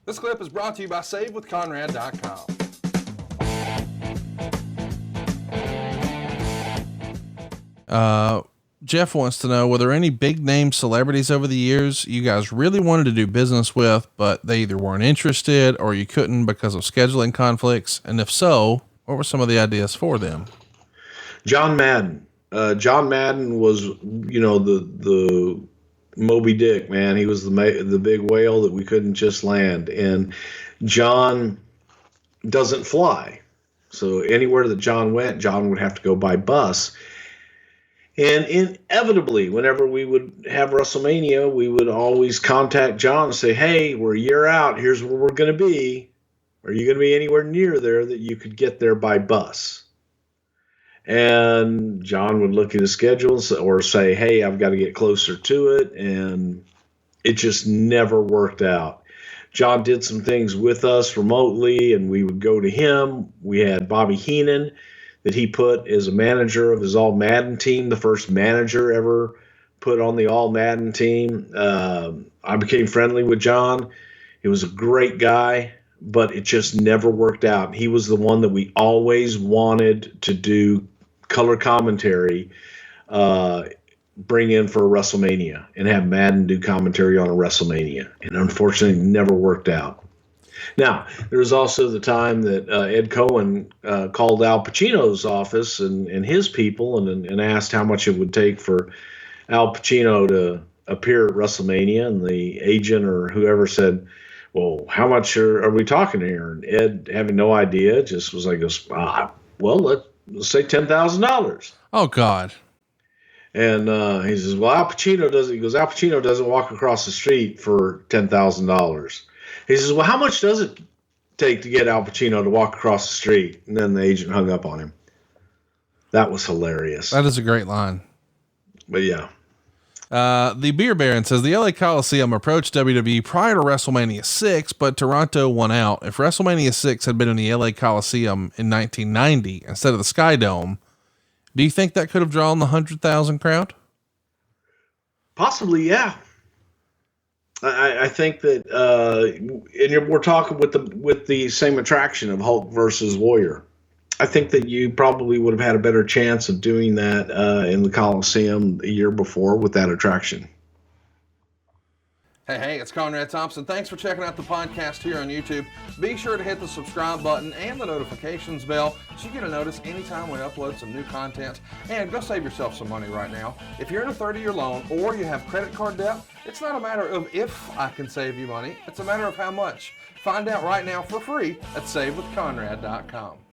This clip is brought to you by SaveWithConrad.com. Jeff wants to know, were there any big name celebrities over the years you guys really wanted to do business with, but they either weren't interested or you couldn't because of scheduling conflicts? And if so, what were some of the ideas for them? John Madden. John Madden was, the Moby Dick, man. He was the big whale that we couldn't just land. And John doesn't fly. So anywhere that John went, John would have to go by bus. And inevitably, whenever we would have WrestleMania, we would always contact John and say, hey, we're a year out. Here's where we're going to be. Are you going to be anywhere near there that you could get there by bus? And John would look at his schedule or say, hey, I've got to get closer to it. And it just never worked out. John did some things with us remotely, and we would go to him. We had Bobby Heenan that he put as a manager of his All Madden team, the first manager ever put on the All Madden team. I became friendly with John. He was a great guy, but it just never worked out. He was the one that we always wanted to do color commentary, bring in for a WrestleMania and have Madden do commentary on a WrestleMania. And unfortunately, never worked out. Now, there was also the time that Ed Cohen called Al Pacino's office and his people and asked how much it would take for Al Pacino to appear at WrestleMania. And the agent or whoever said, well, how much are we talking here? And Ed, having no idea, just was like, well, let's say $10,000. Oh, God. And he says, well, Al Pacino doesn't walk across the street for $10,000. He says, well, how much does it take to get Al Pacino to walk across the street? And then the agent hung up on him. That was hilarious. That is a great line. But yeah. The Beer Baron says the LA Coliseum approached WWE prior to WrestleMania 6, but Toronto won out. If WrestleMania 6 had been in the LA Coliseum in 1990 instead of the Sky Dome, do you think that could have drawn the 100,000 crowd? Possibly, yeah. I think that, and we're talking with the same attraction of Hulk versus Warrior. I think that you probably would have had a better chance of doing that in the Coliseum the year before with that attraction. Hey, it's Conrad Thompson. Thanks for checking out the podcast here on YouTube. Be sure to hit the subscribe button and the notifications bell so you get a notice anytime we upload some new content. And go save yourself some money right now. If you're in a 30-year loan or you have credit card debt, it's not a matter of if I can save you money. It's a matter of how much. Find out right now for free at SaveWithConrad.com.